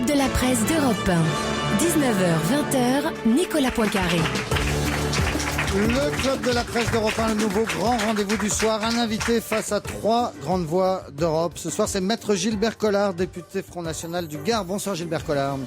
club de la presse d'Europe 1. 19h-20h, Nicolas Poincaré. Le club de la presse d'Europe 1, le nouveau grand rendez-vous du soir. Un invité face à 3 grandes voix d'Europe. Ce soir, c'est Maître Gilbert Collard, député Front National du Gard. Bonsoir Gilbert Collard.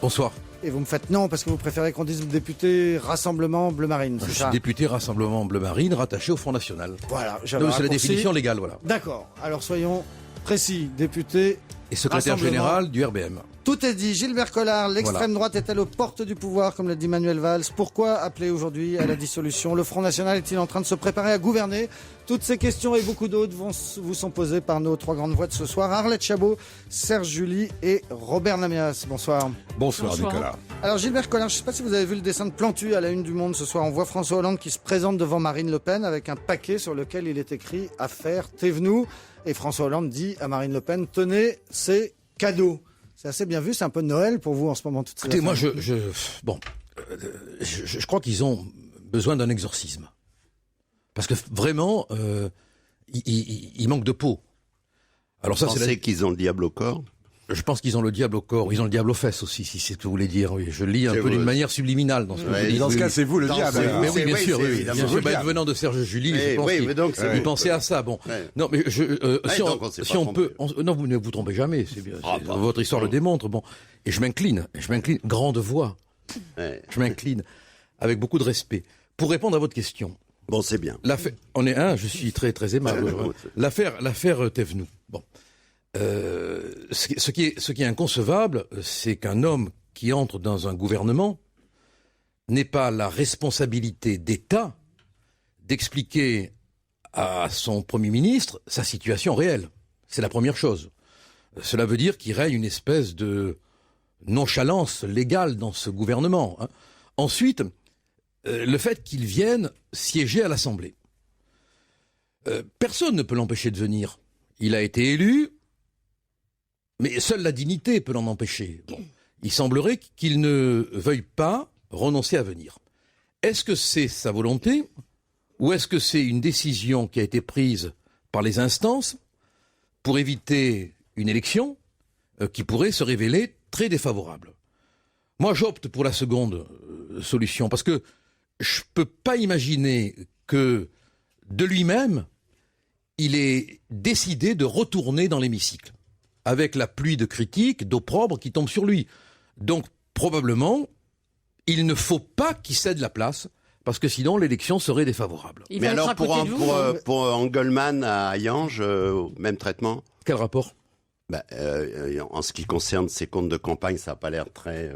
Bonsoir. Et vous me faites non parce que vous préférez qu'on dise député Rassemblement Bleu Marine, c'est Je ça? suis député Rassemblement Bleu Marine, rattaché au Front National. Voilà, C'est la définition légale, voilà. D'accord, alors soyons précis. Député Et secrétaire général du RBM. Tout est dit. Gilbert Collard, l'extrême droite est-elle aux portes du pouvoir, comme l'a dit Manuel Valls? Pourquoi appeler aujourd'hui à la dissolution? Le Front National est-il en train de se préparer à gouverner? Toutes ces questions et beaucoup d'autres vous sont posées par nos 3 grandes voix de ce soir. Arlette Chabot, Serge July et Robert Namias. Bonsoir. Bonsoir Nicolas. Alors Gilbert Collard, je ne sais pas si vous avez vu le dessin de Plantu à la une du Monde ce soir. On voit François Hollande qui se présente devant Marine Le Pen avec un paquet sur lequel il est écrit « Affaire Thévenoud ». Et François Hollande dit à Marine Le Pen « Tenez, c'est cadeau ». C'est assez bien vu, c'est un peu Noël pour vous en ce moment. Toutes ces Écoutez, moi affaires. je crois qu'ils ont besoin d'un exorcisme. Parce que vraiment, il manque de peau. Alors ça, Vous pensez qu'ils ont le diable au corps? Je pense qu'ils ont le diable au corps, ils ont le diable aux fesses aussi, si c'est ce que vous voulez dire. Oui, je lis un peu d'une manière subliminale dans ce que vous dites. Dans ce cas, c'est vous le diable. Mais oui, bien sûr, oui, évidemment. bien sûr. Venant de Serge July, je pense qu'il pensait à ça. Bon, non, mais si on peut, non, vous ne vous trompez jamais. C'est bien. Votre histoire le démontre. Bon, et je m'incline, grande voix. Je m'incline avec beaucoup de respect pour répondre à votre question. Bon, c'est bien. Je suis très très aimable. L'affaire Thévenoud. Bon. Ce qui est inconcevable, c'est qu'un homme qui entre dans un gouvernement n'ait pas la responsabilité d'État d'expliquer à son Premier ministre sa situation réelle. C'est la première chose. Cela veut dire qu'il règne une espèce de nonchalance légale dans ce gouvernement. Ensuite, le fait qu'il vienne siéger à l'Assemblée. Personne ne peut l'empêcher de venir. Il a été élu. Mais seule la dignité peut l'en empêcher. Bon. Il semblerait qu'il ne veuille pas renoncer à venir. Est-ce que c'est sa volonté ou est-ce que c'est une décision qui a été prise par les instances pour éviter une élection qui pourrait se révéler très défavorable? Moi, j'opte pour la seconde solution parce que je ne peux pas imaginer que de lui-même, il ait décidé de retourner dans l'hémicycle, avec la pluie de critiques, d'opprobre qui tombe sur lui. Donc, probablement, il ne faut pas qu'il cède la place, parce que sinon, l'élection serait défavorable. Mais alors, pour Engelmann à Yange, même traitement? Quel rapport? En ce qui concerne ses comptes de campagne, ça n'a pas l'air très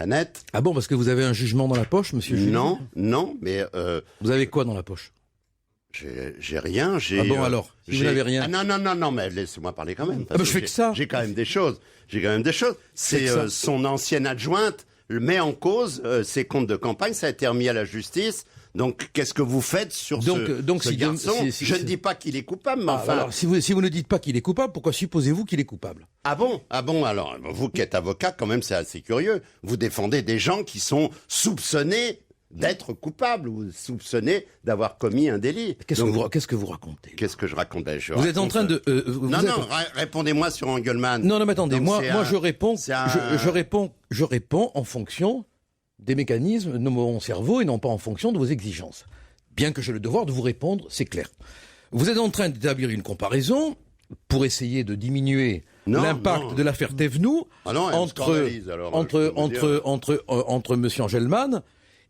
net. Ah bon, parce que vous avez un jugement dans la poche, monsieur July? Non, mais... Vous avez quoi dans la poche? J'ai rien. Ah bon alors, si vous n'avez rien. Non, mais laissez-moi parler quand même. Je fais que ça. J'ai quand même des choses. C'est son ancienne adjointe met en cause ses comptes de campagne. Ça a été remis à la justice. Donc, qu'est-ce que vous faites sur ce garçon? Je ne dis pas qu'il est coupable, mais enfin... Alors, si vous ne dites pas qu'il est coupable, pourquoi supposez-vous qu'il est coupable? Ah bon, alors, vous qui êtes avocat, quand même, c'est assez curieux. Vous défendez des gens qui sont soupçonnés d'être coupable ou soupçonné d'avoir commis un délit. Qu'est-ce que vous racontez? Qu'est-ce que je raconte? Vous êtes en train de... répondez-moi sur Engelmann. Non, mais attendez, moi je réponds en fonction des mécanismes de mon cerveau et non pas en fonction de vos exigences. Bien que j'ai le devoir de vous répondre, c'est clair. Vous êtes en train d'établir une comparaison pour essayer de diminuer l'impact de l'affaire Thévenoud entre M. Engelmann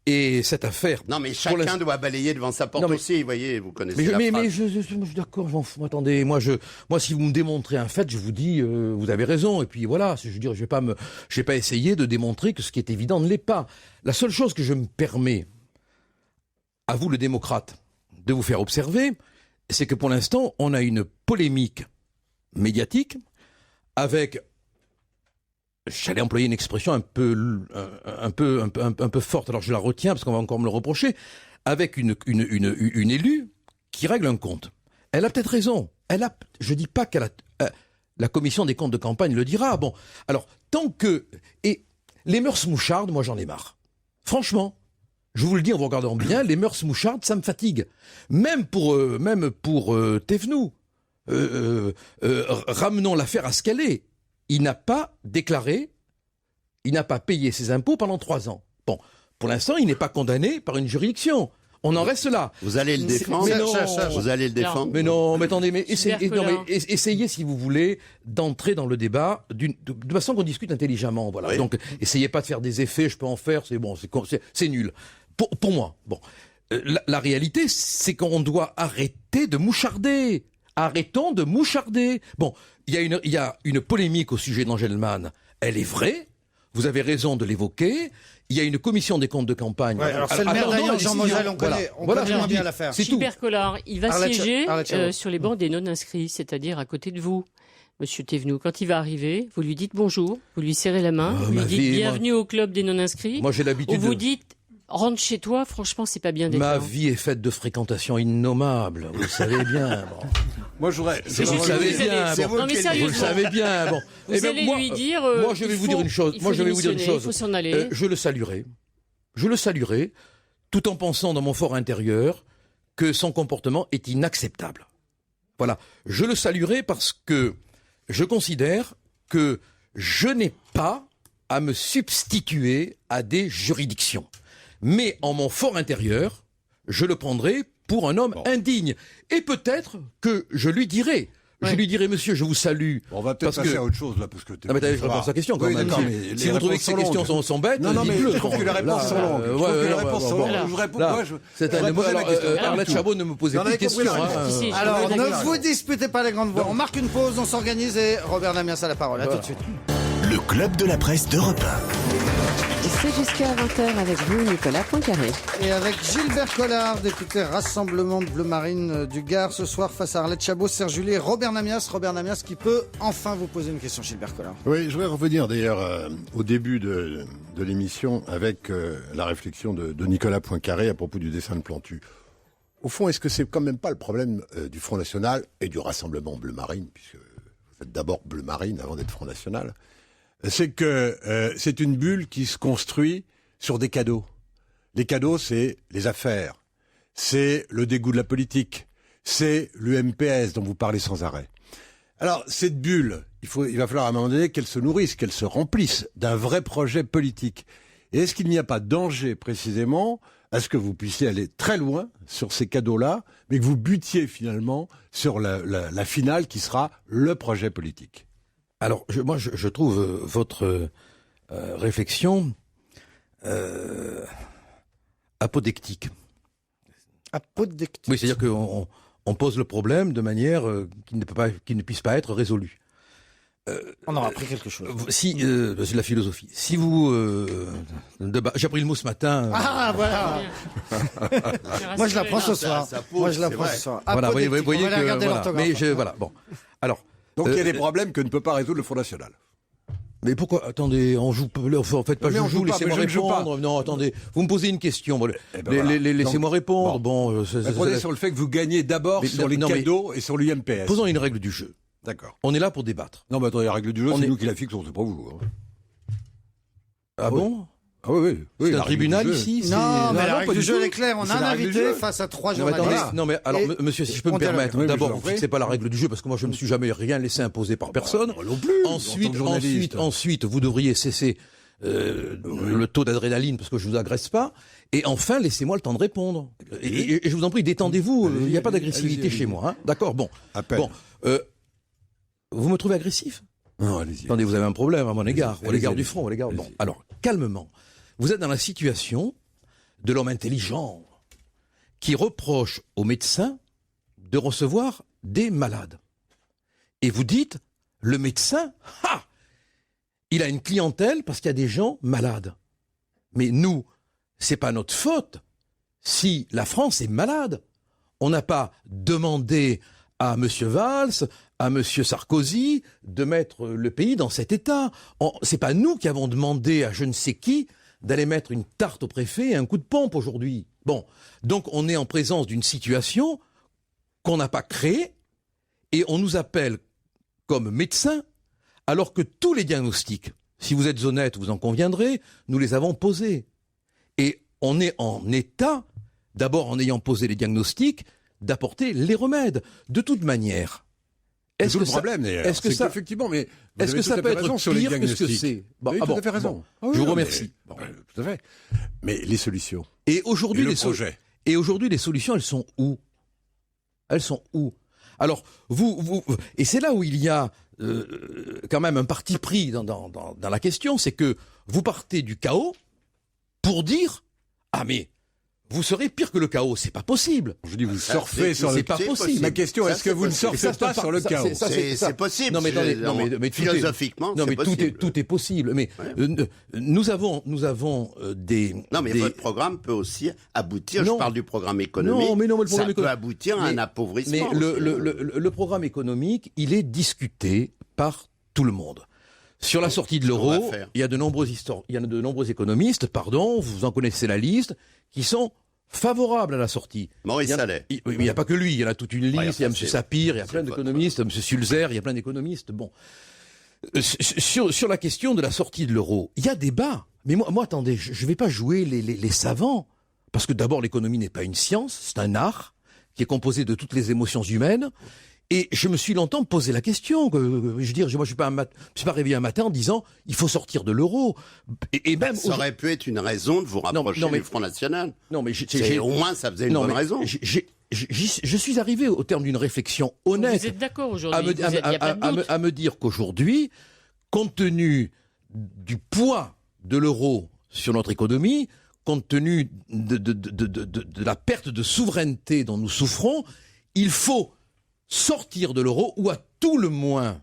et cette affaire. Non, mais chacun doit balayer devant sa porte aussi, vous voyez, vous connaissez la phrase. Mais je suis d'accord, j'en fous. Attendez, moi, si vous me démontrez un fait, je vous dis, vous avez raison. Et puis voilà, je veux dire, je vais pas essayer de démontrer que ce qui est évident ne l'est pas. La seule chose que je me permets, à vous le démocrate, de vous faire observer, c'est que pour l'instant, on a une polémique médiatique avec... J'allais employer une expression un peu forte, alors je la retiens parce qu'on va encore me le reprocher, avec une élue qui règle un compte. Elle a peut-être raison. Je dis pas qu'elle a... la commission des comptes de campagne le dira. Bon, alors, tant que... Et les mœurs mouchardes, moi j'en ai marre. Franchement, je vous le dis en vous regardant bien, les mœurs mouchardes, ça me fatigue. Même pour Thévenoud. Ramenons l'affaire à ce qu'elle est. il n'a pas déclaré, il n'a pas payé ses impôts pendant 3 ans. Bon, pour l'instant, il n'est pas condamné par une juridiction. On en reste là. Vous allez le défendre. Vous allez le défendre. Mais non, mais attendez, essayez, si vous voulez, d'entrer dans le débat de façon qu'on discute intelligemment. Voilà. Oui. Donc, essayez pas de faire des effets. Je peux en faire. C'est bon, c'est nul. Pour moi. Bon, la réalité, c'est qu'on doit arrêter de moucharder. Arrêtons de moucharder. Bon, il y a une polémique au sujet d'Angelman. Elle est vraie. Vous avez raison de l'évoquer. Il y a une commission des comptes de campagne. Ouais, alors c'est le maire d'ailleurs, Jean Mosel, on connaît bien l'affaire. Gilbert Collard, il va siéger sur les bancs des non-inscrits, c'est-à-dire à côté de vous. Monsieur Thévenoud, quand il va arriver, vous lui dites bonjour, vous lui serrez la main, vous lui dites bienvenue au club des non-inscrits. Moi, j'ai l'habitude. Ou vous dites rentre chez toi, franchement, c'est pas bien d'être là. Ma vie est faite de fréquentations innommables, vous le savez bien. Bon. Moi, je voudrais. Vous le savez bien. Non, mais sérieusement. Vous le savez bien. Bon. Vous allez lui dire. Moi, je vais vous dire une chose. Il faut s'en aller. Je le saluerai. Je le saluerai, tout en pensant dans mon fort intérieur que son comportement est inacceptable. Voilà. Je le saluerai parce que je considère que je n'ai pas à me substituer à des juridictions. Mais en mon fort intérieur, je le prendrai pour un homme indigne. Et peut-être que je lui dirai... Je lui dirai, monsieur, je vous salue. On va peut-être passer à autre chose, là, parce que... Non, mais je réponds à sa question, quand même. Si vous trouvez que ces questions sont bêtes, non, mais dites-le. je trouve que les réponses sont longues. Je réponds, Arlette Chabot, ne me posez plus de questions. Alors, ne vous disputez pas les grandes voix. On marque une pause, on s'organise et Robert Namias a la parole. À tout de suite. Le club de la presse d'Europe 1. C'est jusqu'à 20h avec vous, Nicolas Poincaré. Et avec Gilbert Collard, député Rassemblement de Bleu Marine du Gard, ce soir face à Arlette Chabot, Serge Julie et Robert Namias. Robert Namias qui peut enfin vous poser une question, Gilbert Collard. Oui, je voudrais revenir d'ailleurs au début de l'émission avec la réflexion de Nicolas Poincaré à propos du dessin de Plantu. Au fond, est-ce que c'est quand même pas le problème du Front National et du Rassemblement Bleu Marine, puisque vous êtes d'abord Bleu Marine avant d'être Front National, c'est que c'est une bulle qui se construit sur des cadeaux. Les cadeaux, c'est les affaires, c'est le dégoût de la politique, c'est l'UMPS dont vous parlez sans arrêt. Alors, cette bulle, il va falloir à un moment donné qu'elle se nourrisse, qu'elle se remplisse d'un vrai projet politique. Et est-ce qu'il n'y a pas danger, précisément, à ce que vous puissiez aller très loin sur ces cadeaux-là, mais que vous butiez finalement sur la finale qui sera le projet politique ? Alors, je trouve votre réflexion apodectique. Apodectique. Oui, c'est-à-dire qu'on pose le problème de manière qui ne puisse pas être résolue. On aura appris quelque chose. C'est de la philosophie. Si vous... j'ai appris le mot ce matin. Ah, voilà. Moi, je l'apprends ce soir. Voilà, vous voyez que... Mais voilà, bon. Alors... Donc il y a des problèmes que ne peut pas résoudre le Front National. Mais pourquoi? Attendez, on joue, en fait pas je joue, laissez-moi répondre. Non, attendez, vous me posez une question. Laissez-moi répondre. Prenez sur le fait que vous gagnez d'abord sur les cadeaux et sur l'UMPS. Posons une règle du jeu. D'accord. On est là pour débattre. Non, mais attendez, la règle du jeu, c'est nous qui la fixons, c'est pas vous. Ah bon? Ah oui. C'est un tribunal ici. Non, mais la règle du jeu, elle est claire. On a un invité face à 3 journalistes. Non, mais alors, monsieur, si je peux me permettre, d'abord, vous ne fixez pas la règle du jeu, parce que moi, je ne me suis jamais rien laissé imposer par personne. Non plus. Ensuite, vous devriez cesser le taux d'adrénaline, parce que je ne vous agresse pas. Et enfin, laissez-moi le temps de répondre. Et je vous en prie, détendez-vous. Il n'y a pas d'agressivité chez moi. D'accord, bon. Vous me trouvez agressif? Non, allez-y. Attendez, vous avez un problème à mon égard, ou à l'égard du Front, à l'égard. Bon, alors, calmement. Vous êtes dans la situation de l'homme intelligent qui reproche aux médecins de recevoir des malades. Et vous dites, le médecin, il a une clientèle parce qu'il y a des gens malades. Mais nous, c'est pas notre faute si la France est malade. On n'a pas demandé à M. Valls, à M. Sarkozy de mettre le pays dans cet état. C'est pas nous qui avons demandé à je ne sais qui d'aller mettre une tarte au préfet et un coup de pompe aujourd'hui. Bon, donc on est en présence d'une situation qu'on n'a pas créée et on nous appelle comme médecins alors que tous les diagnostics, si vous êtes honnête, vous en conviendrez, nous les avons posés. Et on est en état, d'abord en ayant posé les diagnostics, d'apporter les remèdes. De toute manière, C'est tout le problème, d'ailleurs. Effectivement, mais est-ce que ça peut être pire que ce que c'est? Oui, tout à fait raison. Je vous remercie. Tout à fait. Mais les solutions. Et aujourd'hui, les solutions, elles sont où? Alors, et c'est là où il y a quand même un parti pris dans la question, c'est que vous partez du chaos pour dire « Ah mais, vous serez pire que le chaos, c'est pas possible. » Je dis, vous surfez sur le chaos. C'est pas possible. Ma question, est-ce que vous ne surfez pas sur le chaos? C'est possible. Non mais philosophiquement, non mais tout est possible. Mais nous avons des. Non mais votre programme peut aussi aboutir. Je parle du programme économique. Non mais le programme économique peut aboutir à un appauvrissement. Mais le programme économique, il est discuté par tout le monde. Sur la sortie de l'euro, il y a de nombreux économistes, vous en connaissez la liste, qui sont favorables à la sortie. Maurice Allais. Il n'y a pas que lui, il y en a toute une liste, il y a M. Sapir, il y a plein d'économistes, M. Sulzer, il y a plein d'économistes. Bon. Sur la question de la sortie de l'euro, il y a débat. Mais moi attendez, je ne vais pas jouer les savants. Parce que d'abord, l'économie n'est pas une science, c'est un art qui est composé de toutes les émotions humaines. Et je me suis longtemps posé la question. Je veux dire, moi, je suis pas réveillé un matin en disant il faut sortir de l'euro. Et même ça aurait pu être une raison de vous rapprocher du Front National. Non, mais au moins ça faisait une bonne raison. Je suis arrivé au terme d'une réflexion honnête. Vous êtes d'accord aujourd'hui? À me dire qu'aujourd'hui, compte tenu du poids de l'euro sur notre économie, compte tenu de la perte de souveraineté dont nous souffrons, il faut sortir de l'euro ou à tout le moins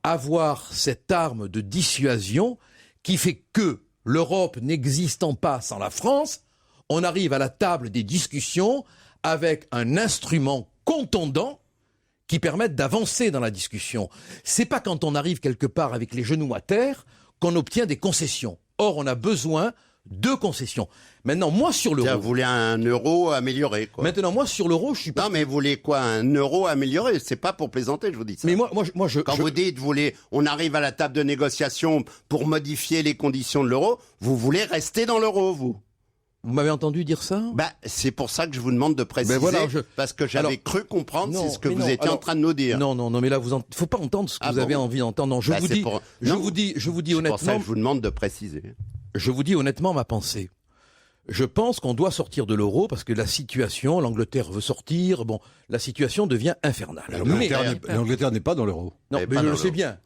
avoir cette arme de dissuasion qui fait que l'Europe n'existant pas sans la France, on arrive à la table des discussions avec un instrument contondant qui permette d'avancer dans la discussion. C'est pas quand on arrive quelque part avec les genoux à terre qu'on obtient des concessions. Or, on a besoin de concessions. Maintenant, moi, sur l'euro... Vous voulez un euro amélioré, quoi. Maintenant, moi, sur l'euro, je suis pas... Non, mais vous voulez quoi? Un euro amélioré? C'est pas pour plaisanter, je vous dis ça. Mais vous dites, on arrive à la table de négociation pour modifier les conditions de l'euro, vous voulez rester dans l'euro, vous? Vous m'avez entendu dire ça? C'est pour ça que je vous demande de préciser, parce que j'avais cru comprendre c'est ce que vous étiez en train de nous dire. Non, mais là, faut pas entendre ce que vous avez envie d'entendre. Non, je vous dis honnêtement... C'est pour ça que je vous demande de préciser. Je vous dis honnêtement ma pensée. Je pense qu'on doit sortir de l'euro parce que la situation, l'Angleterre veut sortir, la situation devient infernale. L'Angleterre n'est pas dans l'euro. Non, mais je le sais bien.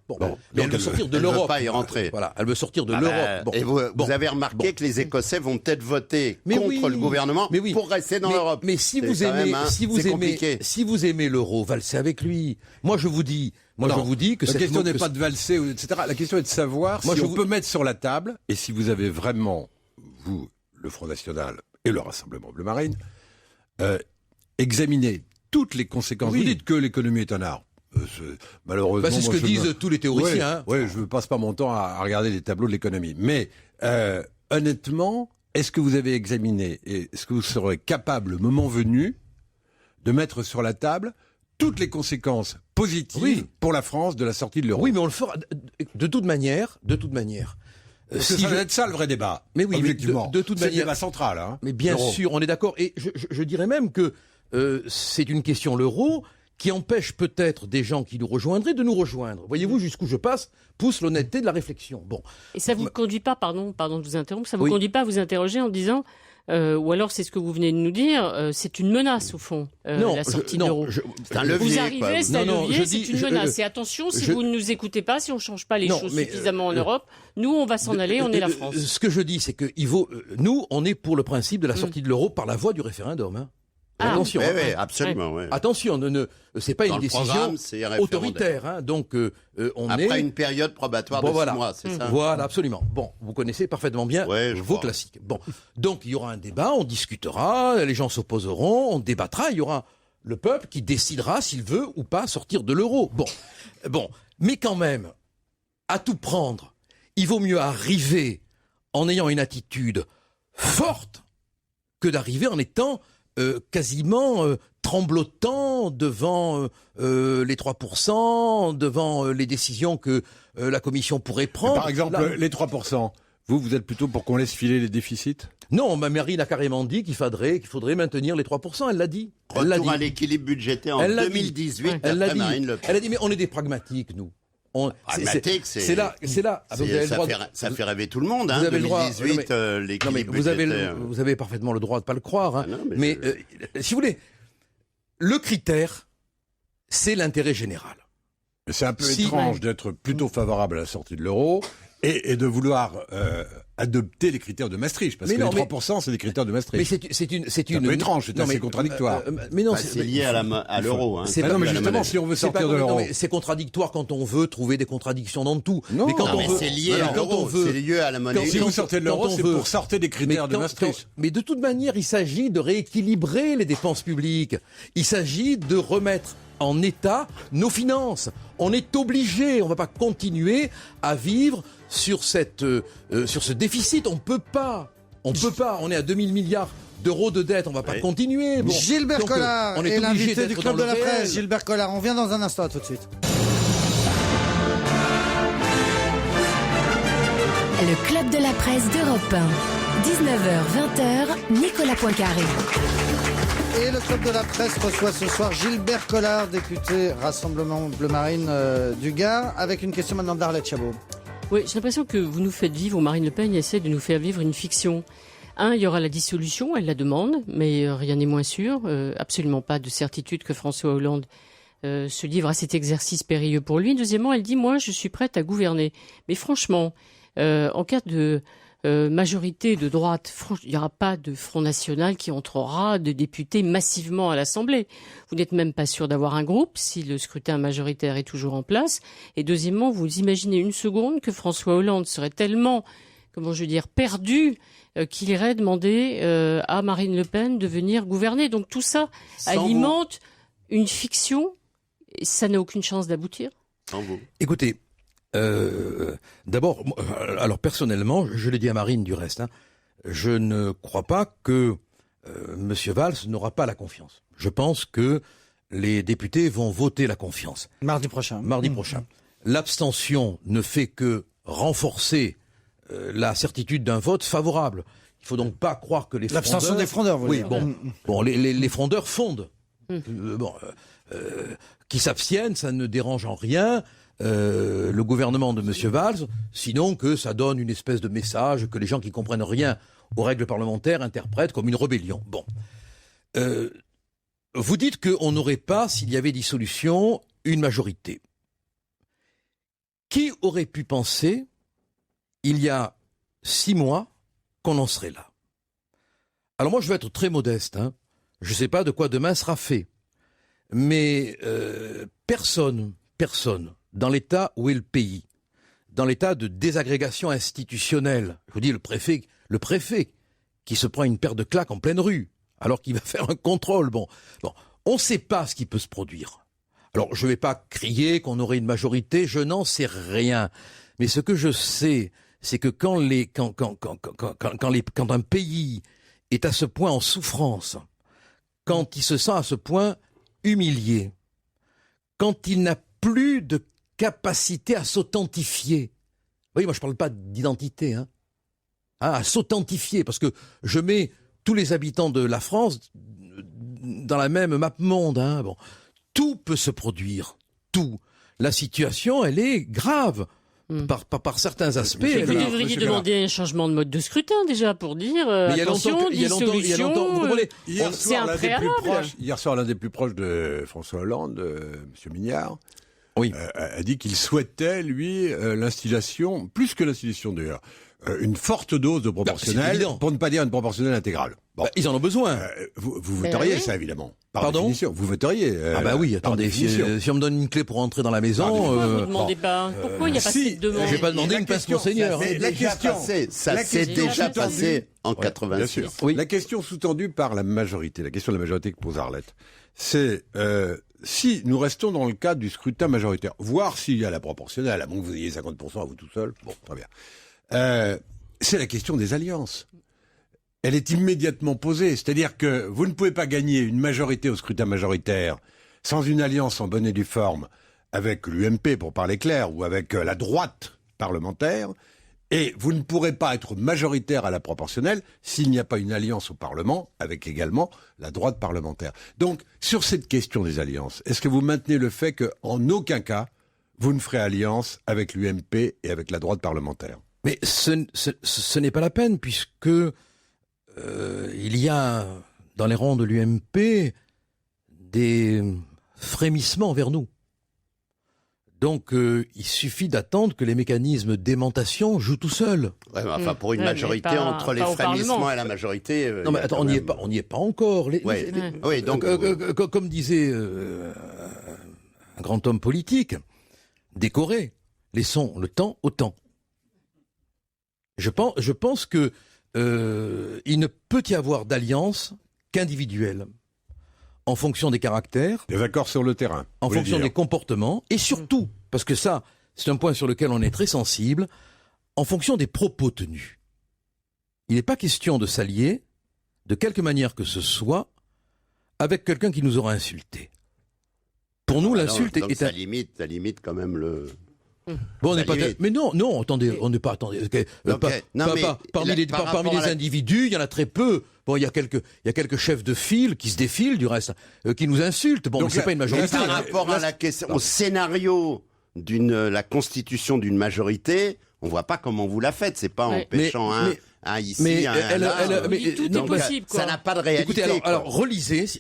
Mais elle veut sortir de l'Europe. Elle veut pas y rentrer. Voilà, elle veut sortir de l'Europe. Et vous avez remarqué que les Écossais vont peut-être voter contre le gouvernement pour rester dans l'Europe. Mais si vous aimez l'euro, valsez avec lui. Moi, je vous dis que la question n'est pas de valser, etc. La question est de savoir si on peut mettre sur la table, et si vous avez vraiment, vous, le Front National et le Rassemblement Bleu Marine, examiner toutes les conséquences. Vous dites que l'économie est un art. Malheureusement, c'est ce que disent tous les théoriciens. Je ne passe pas mon temps à regarder les tableaux de l'économie. Mais honnêtement, est-ce que vous avez examiné et est-ce que vous serez capable, le moment venu, de mettre sur la table toutes les conséquences positives pour la France de la sortie de l'euro? Oui, mais on le fera de toute manière. Ça va être ça le vrai débat. Mais oui, objectivement. De toute manière, c'est le débat central. Hein, mais bien sûr, on est d'accord. Et je dirais même que c'est une question, l'euro, qui empêche peut-être des gens qui nous rejoindraient de nous rejoindre. Voyez-vous jusqu'où je pousse l'honnêteté de la réflexion. Bon. Et ça vous conduit pas, pardon de vous interrompre, ça vous conduit pas à vous interroger en disant... ou alors c'est ce que vous venez de nous dire, c'est une menace au fond, la sortie de l'euro. C'est un levier. Vous arrivez, c'est un levier, c'est une menace. Et attention, si vous ne nous écoutez pas, si on ne change pas les choses suffisamment en Europe, nous on va s'en aller, on est la France. Ce que je dis, c'est que nous, on est pour le principe de la sortie de l'euro par la voie du référendum. Hein. Attention. Oui, absolument. Ouais. Attention, c'est pas une décision autoritaire. Hein, donc, après une période probatoire de 6 mois, c'est ça? Voilà, absolument. Bon, vous connaissez parfaitement bien vos classiques. Bon, donc il y aura un débat, on discutera, les gens s'opposeront, on débattra, il y aura le peuple qui décidera s'il veut ou pas sortir de l'euro. Bon, mais quand même, à tout prendre, il vaut mieux arriver en ayant une attitude forte que d'arriver en étant quasiment tremblotant devant les 3%, devant les décisions que la Commission pourrait prendre. Par exemple, les 3%. Vous êtes plutôt pour qu'on laisse filer les déficits ? Non, Marine a carrément dit qu'il faudrait maintenir les 3%. Elle l'a dit. Retour à l'équilibre budgétaire en 2018. Elle l'a dit. Elle a dit, mais on est des pragmatiques, nous. Pragmatique, c'est là. Ça fait rêver tout le monde. Vous avez 2018, l'équilibre budgétaire. Vous avez parfaitement le droit de pas le croire. Hein. Mais si vous voulez, le critère, c'est l'intérêt général. C'est un peu étrange d'être plutôt favorable à la sortie de l'euro et de vouloir adopter les critères de Maastricht, parce que les 3%, c'est des critères de Maastricht. Mais c'est un peu étrange, c'est assez contradictoire. Mais non, c'est lié à l'euro. Hein. Non, mais justement, si on veut sortir de l'euro, c'est contradictoire quand on veut trouver des contradictions dans tout. Mais quand on veut, c'est lié à l'euro, c'est lié à la monnaie. Si vous sortez de l'euro, c'est pour sortir des critères de Maastricht. Mais de toute manière, il s'agit de rééquilibrer les dépenses publiques. Il s'agit de remettre en état nos finances. On est obligé, on ne va pas continuer à vivre sur ce déficit. On peut pas. On est à 2000 milliards d'euros de dette, on ne va pas continuer. Bon. Gilbert Collard est l'invité du Club de la Presse. Gilbert Collard, on vient dans un instant, à tout de suite. Le Club de la Presse d'Europe 1. 19h, 20h, Nicolas Poincaré. Et le Club de la Presse reçoit ce soir Gilbert Collard, député Rassemblement Bleu Marine du Gard, avec une question maintenant d'Arlette Chabot. Oui, j'ai l'impression que vous nous faites vivre, ou Marine Le Pen essaie de nous faire vivre une fiction. Il y aura la dissolution, elle la demande, mais rien n'est moins sûr. Absolument pas de certitude que François Hollande se livre à cet exercice périlleux pour lui. Deuxièmement, elle dit, moi, je suis prête à gouverner. Mais franchement, en cas de majorité de droite, il n'y aura pas de Front National qui entrera de députés massivement à l'Assemblée. Vous n'êtes même pas sûr d'avoir un groupe si le scrutin majoritaire est toujours en place. Et deuxièmement, vous imaginez une seconde que François Hollande serait tellement, perdu qu'il irait demander à Marine Le Pen de venir gouverner. Donc tout ça alimente une fiction et ça n'a aucune chance d'aboutir. Sans vous. Écoutez, d'abord, alors personnellement, je l'ai dit à Marine du reste, je ne crois pas que M. Valls n'aura pas la confiance. Je pense que les députés vont voter la confiance. Mardi prochain. L'abstention ne fait que renforcer la certitude d'un vote favorable. Il ne faut donc pas croire que les frondeurs... L'abstention des frondeurs, vous voulez dire. Bon, les frondeurs fondent. Qui s'abstiennent, ça ne dérange en rien le gouvernement de M. Valls, sinon que ça donne une espèce de message que les gens qui comprennent rien aux règles parlementaires interprètent comme une rébellion. Bon. Vous dites qu'on n'aurait pas, s'il y avait dissolution, une majorité. Qui aurait pu penser, il y a 6 mois, qu'on en serait là? Alors moi, je vais être très modeste. Je ne sais pas de quoi demain sera fait. Mais personne, dans l'état où est le pays, dans l'état de désagrégation institutionnelle, je vous dis le préfet qui se prend une paire de claques en pleine rue, alors qu'il va faire un contrôle. Bon, on ne sait pas ce qui peut se produire. Alors, je ne vais pas crier qu'on aurait une majorité, je n'en sais rien. Mais ce que je sais, c'est que quand un pays est à ce point en souffrance, quand il se sent à ce point humilié, quand il n'a plus de capacité à s'authentifier. Oui, moi je ne parle pas d'identité, à s'authentifier, parce que je mets tous les habitants de la France dans la même map monde. Bon. Tout peut se produire, tout. La situation, elle est grave. Par certains aspects. Vous devriez demander un changement de mode de scrutin déjà pour dire attention, dissolution, c'est un préalable. Hier soir, l'un des plus proches de François Hollande, M. Mignard, a dit qu'il souhaitait, lui, l'instillation, plus que l'instillation d'ailleurs, une forte dose de proportionnelle, pour ne pas dire une proportionnelle intégrale. Bon. Ils en ont besoin. Vous voteriez ça, évidemment. Pardon ? Définition. Vous voteriez. Oui, attendez, si on me donne une clé pour entrer dans la maison... Pourquoi vous ne demandez pas pourquoi il n'y a pas cette demande? Je n'ai pas demandé une place Monseigneur. Ça s'est déjà passé en 86. Bien sûr. Oui. La question sous-tendue par la majorité, la question de la majorité que pose Arlette, c'est si nous restons dans le cadre du scrutin majoritaire, voire s'il y a la proportionnelle, à moins que vous ayez 50% à vous tout seul, bon, très bien. C'est la question des alliances. Elle est immédiatement posée. C'est-à-dire que vous ne pouvez pas gagner une majorité au scrutin majoritaire sans une alliance en bonne et due forme avec l'UMP, pour parler clair, ou avec la droite parlementaire. Et vous ne pourrez pas être majoritaire à la proportionnelle s'il n'y a pas une alliance au Parlement avec également la droite parlementaire. Donc, sur cette question des alliances, est-ce que vous maintenez le fait qu'en aucun cas, vous ne ferez alliance avec l'UMP et avec la droite parlementaire? Mais ce n'est pas la peine, puisque il y a dans les rangs de l'UMP des frémissements vers nous. Donc, il suffit d'attendre que les mécanismes d'aimantation jouent tout seuls. Ouais, mais enfin, pour une majorité, entre les frémissements et la majorité... non, mais attends, on n'y est pas encore. Oui, donc... Comme disait un grand homme politique, décoré, laissons le temps au temps. Je pense que il ne peut y avoir d'alliance qu'individuelle. En fonction des caractères, des accords sur le terrain, en fonction des comportements, et surtout, parce que ça, c'est un point sur lequel on est très sensible, en fonction des propos tenus. Il n'est pas question de s'allier, de quelque manière que ce soit, avec quelqu'un qui nous aura insulté. Pour nous, l'insulte est... Ça limite quand même le... Bon, on n'est pas... Mais non, attendez, on n'est pas... Attendez, parmi les individus, il y en a très peu. Bon, il y a quelques chefs de file qui se défilent, du reste, qui nous insultent. Bon, mais c'est pas une majorité. Par rapport à la question, au scénario la constitution d'une majorité, on voit pas comment vous la faites. C'est pas en pêchant un ici, un là. Tout est possible, quoi. Ça n'a pas de réalité. Écoutez, alors relisez, si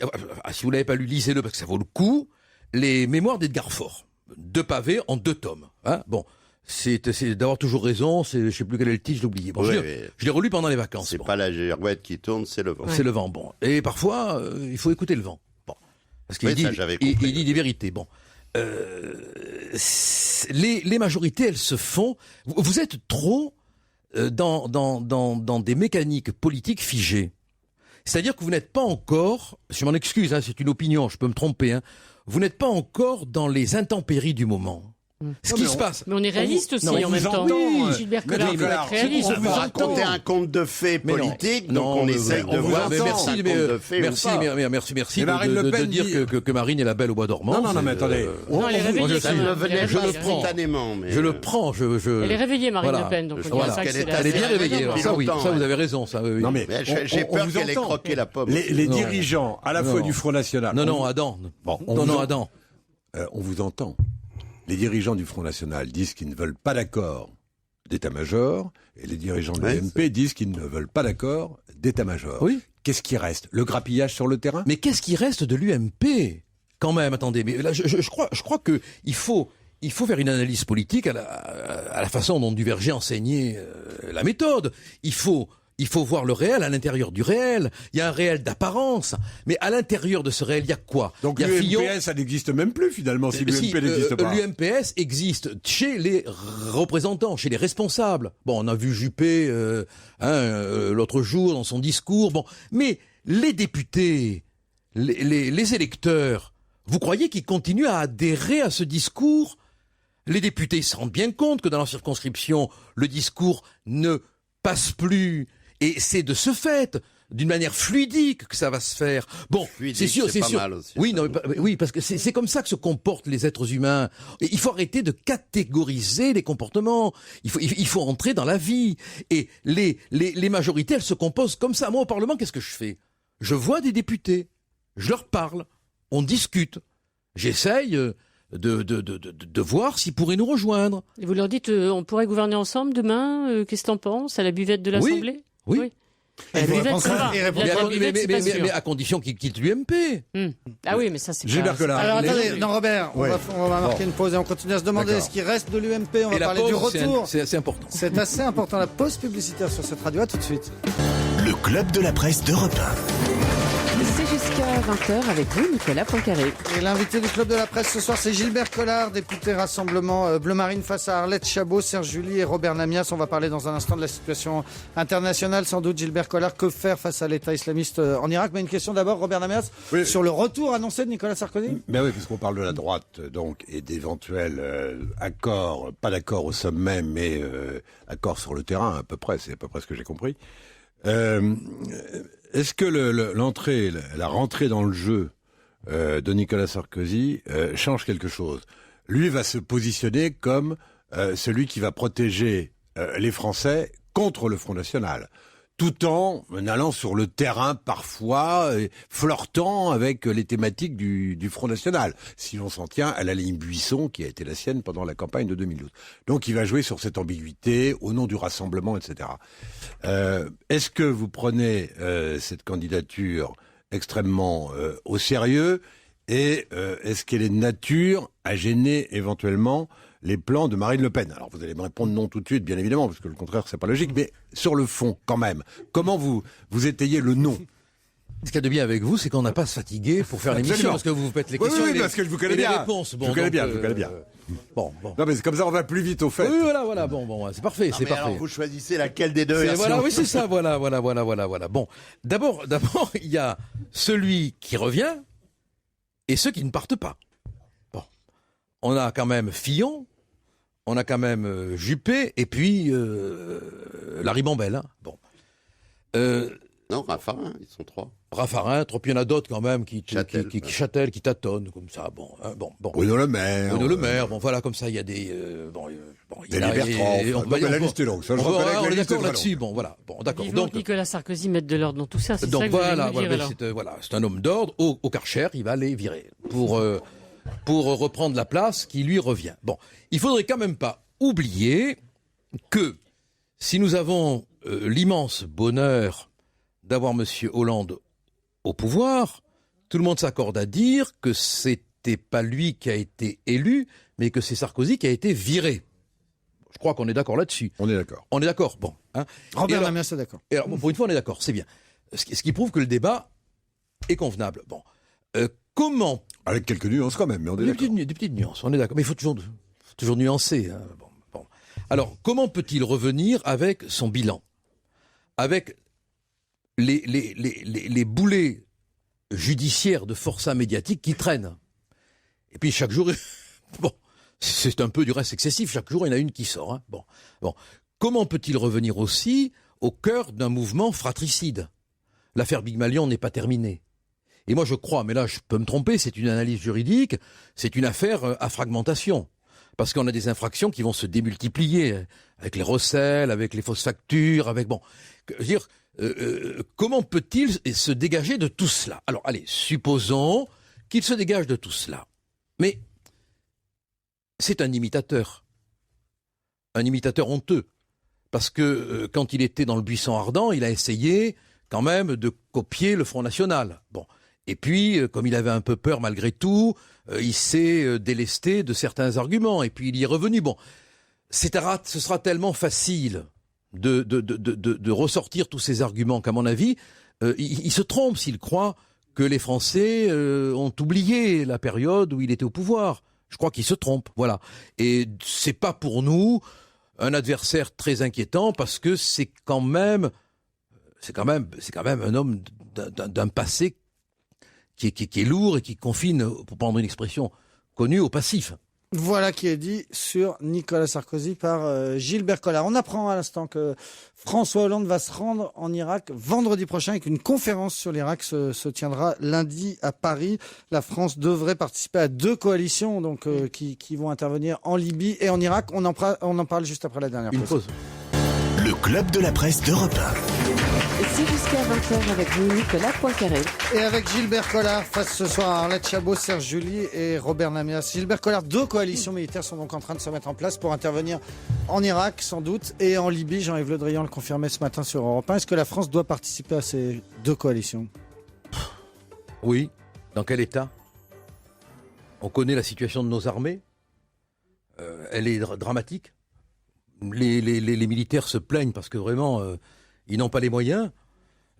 vous l'avez pas lu, lisez-le parce que ça vaut le coup, les mémoires d'Edgar Faure. 2 pavés en 2 tomes. Hein, bon, c'est d'avoir toujours raison. Je sais plus quel est le titre, j'ai oublié. Bon, je l'ai relu pendant les vacances. C'est pas la girouette qui tourne, c'est le vent. C'est le vent. Bon, et parfois il faut écouter le vent. Bon, parce qu'il dit des vérités. Bon, les majorités, elles se font. Vous êtes trop dans des mécaniques politiques figées. C'est-à-dire que vous n'êtes pas encore. Je m'en excuse, hein, c'est une opinion, je peux me tromper. Hein, vous n'êtes pas encore dans les intempéries du moment. Ce qui se passe. Mais on est réaliste aussi en même temps. Oui, Gilbert Collard, vous êtes réaliste. On va raconter un conte de fées politique, donc on essaye de voir si c'est un conte de fées ou pas. Merci de dire que Marine est la belle au bois dormant. Non, mais attendez. Non, elle est réveillée. Je le prends. Elle est réveillée, Marine Le Pen. Elle est bien réveillée. Ça, oui, ça vous avez raison. Non, mais j'ai peur qu'elle ait croqué la pomme. Les dirigeants, à la fois du Front National. Non, Adam. Non, Adam. On vous entend. Les dirigeants du Front National disent qu'ils ne veulent pas d'accord d'état-major, et les dirigeants de l'UMP disent qu'ils ne veulent pas d'accord d'état-major. Oui. Qu'est-ce qui reste? Le grappillage sur le terrain? Mais qu'est-ce qui reste de l'UMP? Quand même, attendez, mais là, je crois que il faut faire une analyse politique à la façon dont Duverger enseignait la méthode. Il faut voir le réel à l'intérieur du réel. Il y a un réel d'apparence. Mais à l'intérieur de ce réel, il y a quoi? Donc l'UMPS, ça n'ex'existe même plus finalement si l'UMP n'existe pas. L'UMPS existe chez les représentants, chez les responsables. Bon, on a vu Juppé l'autre jour dans son discours. Bon, mais les députés, les électeurs, vous croyez qu'ils continuent à adhérer à ce discours? Les députés se rendent bien compte que dans leur circonscription, le discours ne passe plus. Et c'est de ce fait, d'une manière fluidique, que ça va se faire. Bon, c'est sûr. Mal aussi, oui, oui, parce que c'est comme ça que se comportent les êtres humains. Et il faut arrêter de catégoriser les comportements. Il faut entrer dans la vie. Et les majorités, elles se composent comme ça. Moi, au Parlement, qu'est-ce que je fais? Je vois des députés, je leur parle, on discute. J'essaye de voir s'ils pourraient nous rejoindre. Et vous leur dites, on pourrait gouverner ensemble demain, qu'est-ce que t'en penses, à la buvette de l'Assemblée? Oui. La buvette, ça va. Mais à condition qu'ils quittent l'UMP. Ah oui, mais ça c'est Gilbert Collard. Alors attendez, Robert, on va marquer une pause et on continue à se demander ce qui reste de l'UMP. On va parler du retour. C'est assez important. C'est assez important, la pause publicitaire sur cette radio. À tout de suite. Le club de la presse d'Europe 1. C'est jusqu'à 20h avec vous, Nicolas Poincaré. Et l'invité du Club de la Presse ce soir, c'est Gilbert Collard, député Rassemblement Bleu Marine face à Arlette Chabot, Serge July et Robert Namias. On va parler dans un instant de la situation internationale. Sans doute, Gilbert Collard, que faire face à l'État islamiste en Irak? Mais une question d'abord, Robert Namias, sur le retour annoncé de Nicolas Sarkozy. Ben oui, puisqu'on parle de la droite donc et d'éventuels accords, pas d'accord au sommet, mais accords sur le terrain à peu près. C'est à peu près ce que j'ai compris. Est-ce que la rentrée dans le jeu de Nicolas Sarkozy change quelque chose? Lui va se positionner comme celui qui va protéger les Français contre le Front National, tout en allant sur le terrain parfois, flirtant avec les thématiques du Front National, si l'on s'en tient à la ligne Buisson qui a été la sienne pendant la campagne de 2012. Donc il va jouer sur cette ambiguïté, au nom du rassemblement, etc. Est-ce que vous prenez cette candidature extrêmement au sérieux et est-ce qu'elle est de nature à gêner éventuellement les plans de Marine Le Pen? Alors vous allez me répondre non tout de suite, bien évidemment, parce que le contraire, c'est pas logique, mais sur le fond, quand même, comment vous étayez le non? Ce qu'il y a de bien avec vous, c'est qu'on n'a pas à se fatiguer pour faire l'émission, parce que vous vous faites les questions oui, parce que je vous connais et bien. les réponses. Bon, je vous connais bien. Bon. Non, mais c'est comme ça, on va plus vite au fait. Oui, voilà, bon, c'est parfait, c'est parfait. Alors vous choisissez laquelle des deux versions? Voilà, oui, c'est ça, voilà. Bon, d'abord, il y a celui qui revient et ceux qui ne partent pas. Bon, on a quand même Fillon, on a quand même Juppé, et puis la ribambelle. Hein. Bon. Non, Raffarin, ils sont 3. Raffarin, trop, il y en a d'autres quand même Châtel, qui tâtonnent, comme ça. Bon. Bruno Le Maire. Bon, voilà, comme ça, il y a des. La liste est longue. On est d'accord là-dessus. Bon, voilà. Bon, d'accord. Donc Nicolas Sarkozy mette de l'ordre dans tout ça. C'est donc ça que c'est un homme d'ordre. Au Karcher, il va les virer pour reprendre la place qui lui revient. Bon, il faudrait quand même pas oublier que si nous avons l'immense bonheur d'avoir M. Hollande au pouvoir, tout le monde s'accorde à dire que c'était pas lui qui a été élu, mais que c'est Sarkozy qui a été viré. Je crois qu'on est d'accord là-dessus. On est d'accord. On est d'accord, bon. Hein. Robert Lamia, c'est d'accord. Et alors, bon, pour une fois, on est d'accord, c'est bien. Ce qui prouve que le débat est convenable. Bon. Comment... Avec quelques nuances quand même, mais on est d'accord. Des petites nuances, on est d'accord. Mais il faut toujours nuancer. Hein. Bon. Alors, comment peut-il revenir avec son bilan? Avec les boulets judiciaires de forçats médiatiques qui traînent. Et puis chaque jour, bon, c'est un peu du reste excessif, chaque jour il y en a une qui sort. Hein. Bon. Comment peut-il revenir aussi au cœur d'un mouvement fratricide? L'affaire Big Malion n'est pas terminée. Et moi je crois, mais là je peux me tromper, c'est une analyse juridique, c'est une affaire à fragmentation. Parce qu'on a des infractions qui vont se démultiplier, avec les recels, avec les fausses factures, avec... Bon, je veux dire... comment peut-il se dégager de tout cela? Alors, allez, supposons qu'il se dégage de tout cela. Mais c'est un imitateur honteux. Parce que quand il était dans le buisson ardent, il a essayé quand même de copier le Front National. Bon. Et puis, comme il avait un peu peur malgré tout, il s'est délesté de certains arguments. Et puis, il y est revenu. Bon, ce sera tellement facile de ressortir tous ces arguments qu'à mon avis, il se trompe s'il croit que les Français ont oublié la période où il était au pouvoir. Je crois qu'il se trompe, voilà. Et c'est pas pour nous un adversaire très inquiétant parce que c'est quand même un homme d'un passé qui est lourd et qui confine, pour prendre une expression connue, au passif. Voilà qui est dit sur Nicolas Sarkozy par Gilbert Collard. On apprend à l'instant que François Hollande va se rendre en Irak vendredi prochain et qu'une conférence sur l'Irak se tiendra lundi à Paris. La France devrait participer à 2 coalitions donc, qui vont intervenir en Libye et en Irak. On en parle juste après la dernière pause. Le club de la presse d'Europe 1. C'est jusqu'à 20h avec vous, Nicolas Poincaré. Et avec Gilbert Collard, face ce soir à Arlette Chabot, Serge Julie et Robert Namias. Gilbert Collard, 2 coalitions militaires sont donc en train de se mettre en place pour intervenir en Irak, sans doute, et en Libye. Jean-Yves Le Drian le confirmait ce matin sur Europe 1. Est-ce que la France doit participer à ces 2 coalitions? Oui. Dans quel état? On connaît la situation de nos armées. Elle est dramatique. Les militaires se plaignent parce que vraiment, ils n'ont pas les moyens.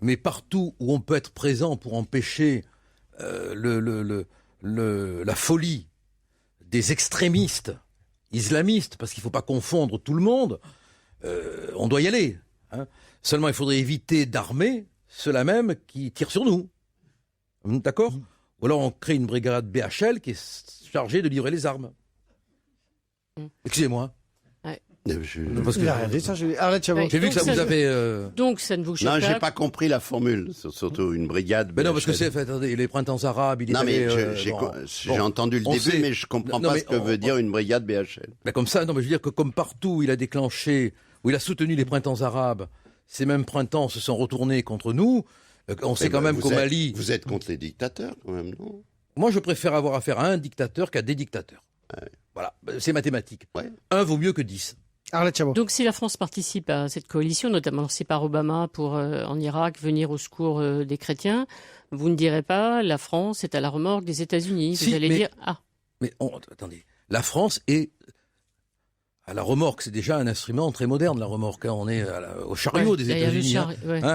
Mais partout où on peut être présent pour empêcher la folie des extrémistes islamistes, parce qu'il ne faut pas confondre tout le monde, on doit y aller. Hein. Seulement, il faudrait éviter d'armer ceux-là même qui tirent sur nous. D'accord ? Ou alors on crée une brigade BHL qui est chargée de livrer les armes. Excusez-moi. Parce que Arlette Chabot. J'ai vu que ça vous avait... Donc ça ne vous choque pas. Non, j'ai pas compris la formule. Surtout une brigade. Mais non, parce que c'est attendez, les printemps arabes. Non, mais j'ai entendu le début, mais je comprends pas ce que veut dire une brigade BHL. Ben comme ça, non, mais je veux dire que comme partout, il a déclenché où il a soutenu les printemps arabes, ces mêmes printemps se sont retournés contre nous. On sait quand même qu'au Mali... Vous êtes contre les dictateurs, quand même, non? Moi, je préfère avoir affaire à un dictateur qu'à des dictateurs. Ouais. Voilà, c'est mathématique. Ouais. Un vaut mieux que 10. Arlette Chabot. Donc si la France participe à cette coalition, notamment lancée par Obama pour, en Irak, venir au secours des chrétiens, vous ne direz pas la France est à la remorque des États-Unis. Vous allez dire « Ah ». Mais attendez, la France est à la remorque. C'est déjà un instrument très moderne, la remorque. Hein. On est au chariot des États-Unis.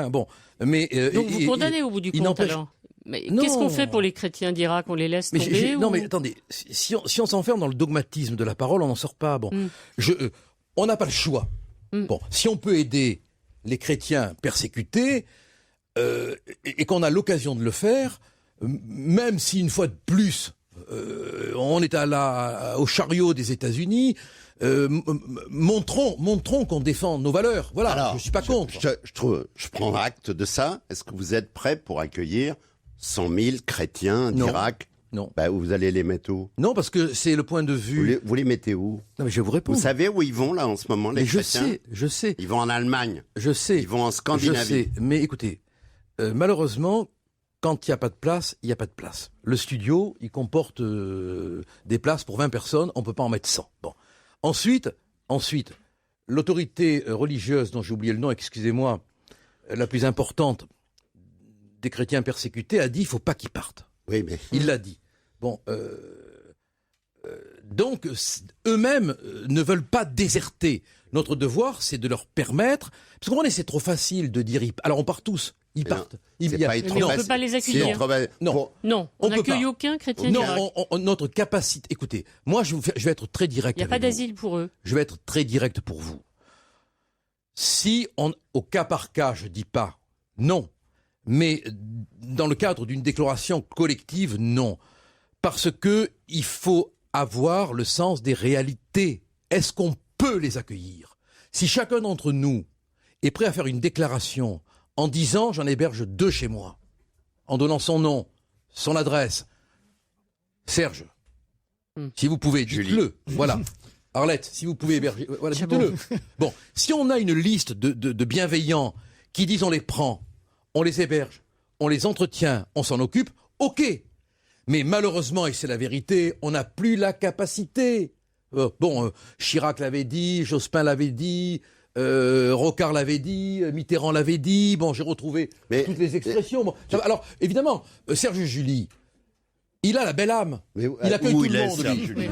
Bon, mais donc vous condamnez au bout du compte alors. Mais qu'est-ce qu'on fait pour les chrétiens d'Irak? On les laisse tomber Non, mais attendez, si on s'enferme dans le dogmatisme de la parole, on n'en sort pas. Bon, on n'a pas le choix. Bon, si on peut aider les chrétiens persécutés et qu'on a l'occasion de le faire, même si une fois de plus on est au chariot des États-Unis, montrons qu'on défend nos valeurs. Voilà, alors, je suis pas contre. Je prends acte de ça. Est-ce que vous êtes prêt pour accueillir 100 000 chrétiens d'Irak? Non. Vous allez les mettre où? Non, parce que c'est le point de vue... Vous les mettez où? Non, mais je vais vous répondre. Vous savez où ils vont, là, en ce moment, les chrétiens? Je sais. Ils vont en Allemagne. Je sais. Ils vont en Scandinavie. Je sais. Mais écoutez, malheureusement, quand il n'y a pas de place, il n'y a pas de place. Le studio, il comporte des places pour 20 personnes, on ne peut pas en mettre 100. Bon. Ensuite, l'autorité religieuse, dont j'ai oublié le nom, excusez-moi, la plus importante des chrétiens persécutés, a dit il ne faut pas qu'ils partent. Oui, mais... Il l'a dit. Bon, donc, eux-mêmes ne veulent pas déserter. Notre devoir, c'est de leur permettre... Parce qu'on c'est trop facile de dire... Alors, on part tous. Ils partent. Mais on ne peut pas les accueillir. Non, on n'accueille aucun chrétien d'Irak. Notre capacité... Écoutez, moi, je vais être très direct. Il n'y a pas d'asile pour eux. Je vais être très direct pour vous. Si, au cas par cas, je ne dis pas non, mais dans le cadre d'une déclaration collective, non. Parce que il faut avoir le sens des réalités. Est-ce qu'on peut les accueillir? Si chacun d'entre nous est prêt à faire une déclaration en disant j'en héberge 2 chez moi, en donnant son nom, son adresse, Serge, si vous pouvez, dites-le. Voilà. Arlette, si vous pouvez héberger, voilà, dites-le. Bon, si on a une liste de bienveillants qui disent on les prend, on les héberge, on les entretient, on s'en occupe, ok. Mais malheureusement, et c'est la vérité, on n'a plus la capacité. Chirac l'avait dit, Jospin l'avait dit, Rocard l'avait dit, Mitterrand l'avait dit. Bon, j'ai retrouvé toutes les expressions. Bon, alors, évidemment, Serge Julie, il a la belle âme. Il accueille tout le monde. Serge Julie,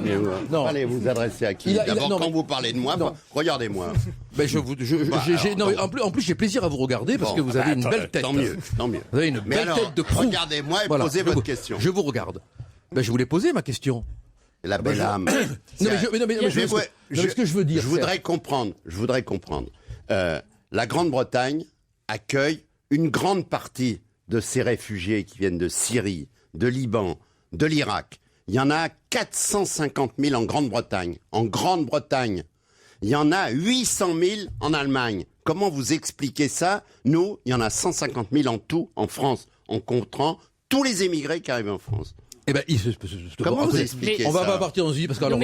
non. Allez vous adresser à qui? D'abord, quand vous parlez de moi, regardez-moi. En plus, j'ai plaisir à vous regarder parce que vous avez une belle tête. Tant mieux. Vous avez une belle tête de proue. Regardez-moi et posez votre question. Je vous regarde. Je voulais poser ma question. La belle âme. Ce que je veux dire. Je voudrais comprendre. La Grande-Bretagne accueille une grande partie de ces réfugiés qui viennent de Syrie, de Liban, de l'Irak. Il y en a 450 000 en Grande-Bretagne. Il y en a 800 000 en Allemagne. Comment vous expliquez ça? Nous, il y en a 150 000 en tout en France, en comptant tous les émigrés qui arrivent en France. Comment vous expliquez ça? On va pas partir dans ce parce que alors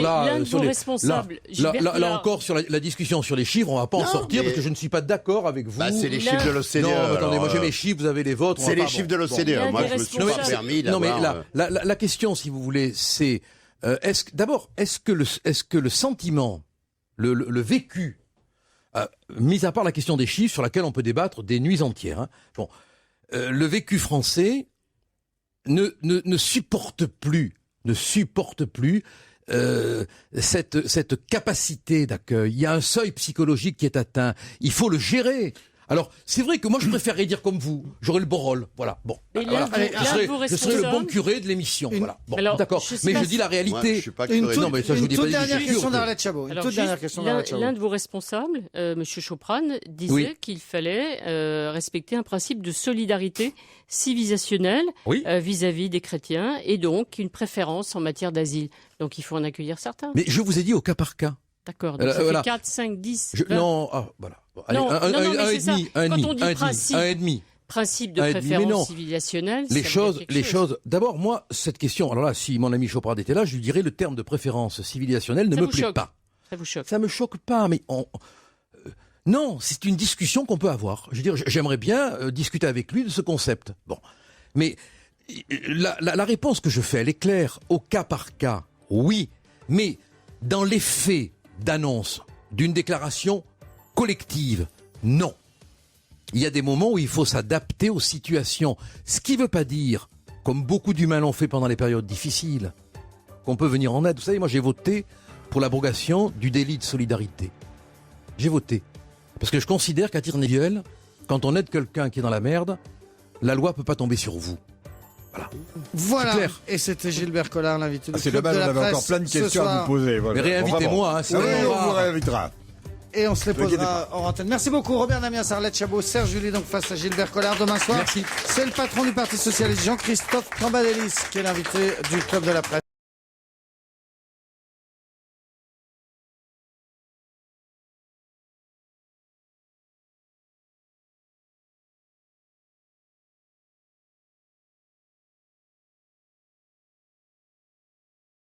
là encore sur la discussion sur les chiffres, on va pas en sortir parce que je ne suis pas d'accord avec vous. C'est les chiffres de l'OCDE. Non, attendez, moi j'ai mes chiffres, vous avez les vôtres. C'est les chiffres de l'OCDE. Moi, je me suis pas permis d'avoir. Non, mais la question, si vous voulez, c'est est-ce que le sentiment, le vécu, mis à part la question des chiffres sur laquelle on peut débattre des nuits entières, le vécu français ne supporte plus cette capacité d'accueil. Il y a un seuil psychologique qui est atteint. Il faut le gérer. Alors, c'est vrai que moi, je préférerais dire comme vous. J'aurais le bon rôle. Voilà. Bon. Je serais le bon curé de l'émission. Voilà. Bon, d'accord. Mais je dis la réalité. Moi, je suis pas curé. Une toute dernière question d'Arlette Chabot. L'un de vos responsables, Monsieur Chopran, disait qu'il fallait respecter un principe de solidarité civilisationnelle vis-à-vis des chrétiens et donc une préférence en matière d'asile. Donc, il faut en accueillir certains. Mais je vous ai dit au cas par cas. D'accord, donc ça fait 4, 5, 10, 20. Voilà. Allez, un et demi. Principe de préférence civilisationnelle. Les choses. D'abord, moi, cette question. Alors là, si mon ami Choprad était là, je lui dirais le terme de préférence civilisationnelle ne me plaît pas. Ça vous choque? Ça me choque pas, mais Non, c'est une discussion qu'on peut avoir. Je veux dire, j'aimerais bien discuter avec lui de ce concept. Bon, mais la réponse que je fais, elle est claire. Au cas par cas, oui. Mais dans les faits d'annonce d'une déclaration collective, non. Il y a des moments où il faut s'adapter aux situations. Ce qui ne veut pas dire, comme beaucoup d'humains l'ont fait pendant les périodes difficiles, qu'on peut venir en aide. Vous savez, moi j'ai voté pour l'abrogation du délit de solidarité. J'ai voté. Parce que je considère qu'à titre individuel, quand on aide quelqu'un qui est dans la merde, la loi ne peut pas tomber sur vous. Voilà. Clair. Et c'était Gilbert Collard, l'invité du C'est Club dommage, de on la avait Presse encore plein de questions à vous poser. Voilà. Mais réinvitez-moi. Hein, on vous réinvitera. Et on se les posera en antenne. Merci beaucoup Robert Namias, Arlette Chabot, Serge Julie, donc face à Gilbert Collard demain soir. Merci. C'est le patron du Parti Socialiste, Jean-Christophe Cambadélis, qui est l'invité du Club de la Presse.